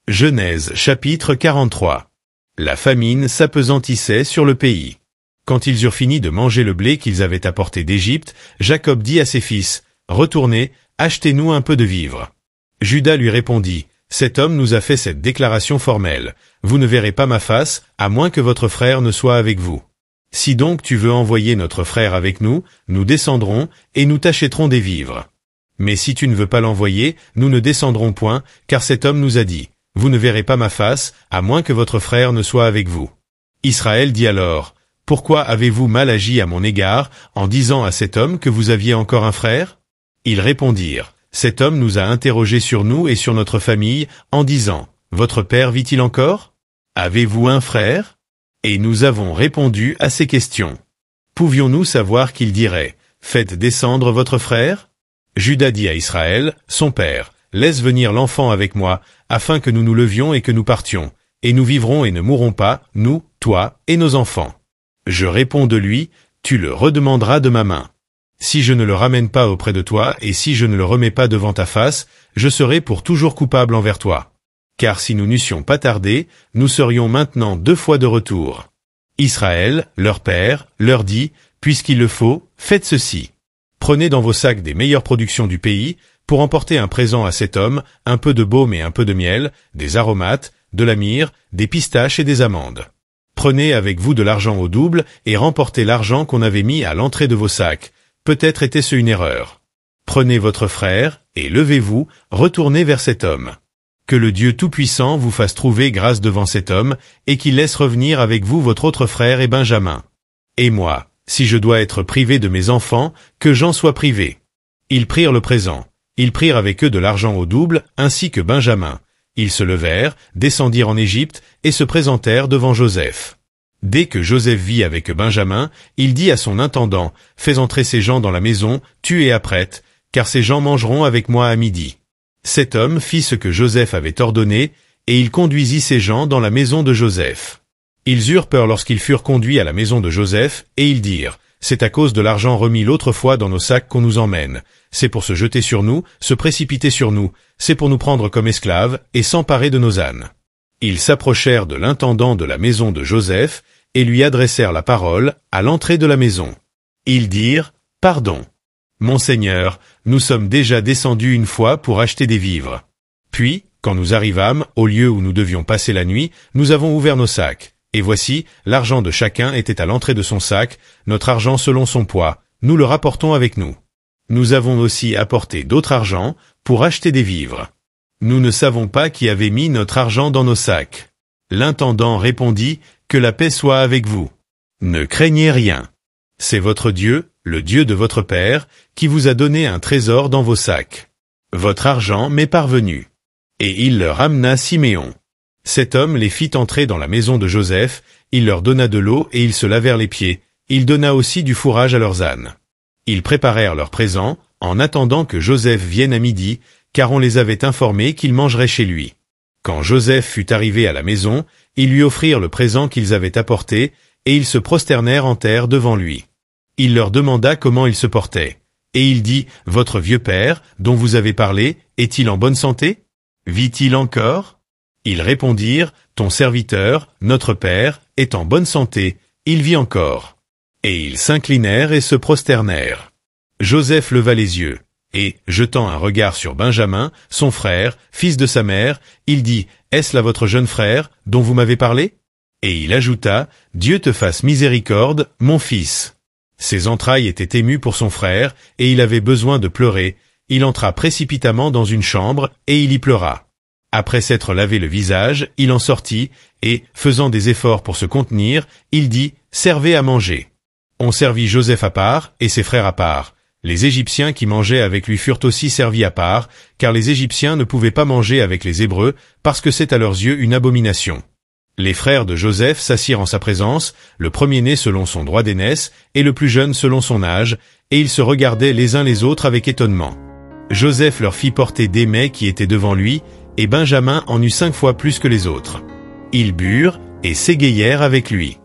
Genèse chapitre 43. La famine s'apesantissait sur le pays. Quand ils eurent fini de manger le blé qu'ils avaient apporté d'Égypte, Jacob dit à ses fils, « Retournez, achetez-nous un peu de vivres. » Juda lui répondit, « Cet homme nous a fait cette déclaration formelle. Vous ne verrez pas ma face, à moins que votre frère ne soit avec vous. Si donc tu veux envoyer notre frère avec nous, nous descendrons, et nous t'achèterons des vivres. Mais si tu ne veux pas l'envoyer, nous ne descendrons point, car cet homme nous a dit, « Vous ne verrez pas ma face, à moins que votre frère ne soit avec vous. » Israël dit alors, « Pourquoi avez-vous mal agi à mon égard, en disant à cet homme que vous aviez encore un frère ?» Ils répondirent, « Cet homme nous a interrogés sur nous et sur notre famille, en disant, « Votre père vit-il encore? Avez-vous un frère ?» Et nous avons répondu à ces questions. Pouvions-nous savoir qu'il dirait, « Faites descendre votre frère ?» Juda dit à Israël, son père, « Laisse venir l'enfant avec moi, afin que nous nous levions et que nous partions, et nous vivrons et ne mourrons pas, nous, toi et nos enfants. » Je réponds de lui, « Tu le redemanderas de ma main. Si je ne le ramène pas auprès de toi et si je ne le remets pas devant ta face, je serai pour toujours coupable envers toi. Car si nous n'eussions pas tardé, nous serions maintenant 2 fois de retour. » Israël, leur père, leur dit, « Puisqu'il le faut, faites ceci. Prenez dans vos sacs des meilleures productions du pays, pour emporter un présent à cet homme, un peu de baume et un peu de miel, des aromates, de la myrrhe, des pistaches et des amandes. Prenez avec vous de l'argent au double et remportez l'argent qu'on avait mis à l'entrée de vos sacs. Peut-être était-ce une erreur. Prenez votre frère, et levez-vous, retournez vers cet homme. Que le Dieu Tout-Puissant vous fasse trouver grâce devant cet homme, et qu'il laisse revenir avec vous votre autre frère et Benjamin. Et moi, si je dois être privé de mes enfants, que j'en sois privé. » Ils prirent le présent. Ils prirent avec eux de l'argent au double, ainsi que Benjamin. Ils se levèrent, descendirent en Égypte, et se présentèrent devant Joseph. Dès que Joseph vit avec Benjamin, il dit à son intendant, « Fais entrer ces gens dans la maison, tue et apprête, car ces gens mangeront avec moi à midi. » Cet homme fit ce que Joseph avait ordonné, et il conduisit ces gens dans la maison de Joseph. Ils eurent peur lorsqu'ils furent conduits à la maison de Joseph, et ils dirent, « C'est à cause de l'argent remis l'autre fois dans nos sacs qu'on nous emmène. C'est pour se jeter sur nous, se précipiter sur nous, c'est pour nous prendre comme esclaves et s'emparer de nos ânes. » Ils s'approchèrent de l'intendant de la maison de Joseph et lui adressèrent la parole à l'entrée de la maison. Ils dirent, « Pardon. Mon Seigneur, nous sommes déjà descendus une fois pour acheter des vivres. Puis, quand nous arrivâmes au lieu où nous devions passer la nuit, nous avons ouvert nos sacs. Et voici, l'argent de chacun était à l'entrée de son sac, notre argent selon son poids, nous le rapportons avec nous. Nous avons aussi apporté d'autres argents pour acheter des vivres. Nous ne savons pas qui avait mis notre argent dans nos sacs. » L'intendant répondit, « Que la paix soit avec vous. Ne craignez rien. C'est votre Dieu, le Dieu de votre Père, qui vous a donné un trésor dans vos sacs. Votre argent m'est parvenu. » Et il leur amena Siméon. Cet homme les fit entrer dans la maison de Joseph, il leur donna de l'eau et ils se lavèrent les pieds, il donna aussi du fourrage à leurs ânes. Ils préparèrent leurs présents, en attendant que Joseph vienne à midi, car on les avait informés qu'il mangerait chez lui. Quand Joseph fut arrivé à la maison, ils lui offrirent le présent qu'ils avaient apporté, et ils se prosternèrent en terre devant lui. Il leur demanda comment il se portait. Et il dit, « Votre vieux père, dont vous avez parlé, est-il en bonne santé? Vit-il encore ?» Ils répondirent, « Ton serviteur, notre père, est en bonne santé, il vit encore. » Et ils s'inclinèrent et se prosternèrent. Joseph leva les yeux, et, jetant un regard sur Benjamin, son frère, fils de sa mère, il dit, « Est-ce là votre jeune frère, dont vous m'avez parlé ?» Et il ajouta, « Dieu te fasse miséricorde, mon fils. » Ses entrailles étaient émues pour son frère, et il avait besoin de pleurer. Il entra précipitamment dans une chambre, et il y pleura. Après s'être lavé le visage, il en sortit, et, faisant des efforts pour se contenir, il dit, « Servez à manger. » On servit Joseph à part, et ses frères à part. Les Égyptiens qui mangeaient avec lui furent aussi servis à part, car les Égyptiens ne pouvaient pas manger avec les Hébreux, parce que c'est à leurs yeux une abomination. Les frères de Joseph s'assirent en sa présence, le premier-né selon son droit d'aînesse, et le plus jeune selon son âge, et ils se regardaient les uns les autres avec étonnement. Joseph leur fit porter des mets qui étaient devant lui, et Benjamin en eut 5 fois plus que les autres. Ils burent et s'égayèrent avec lui.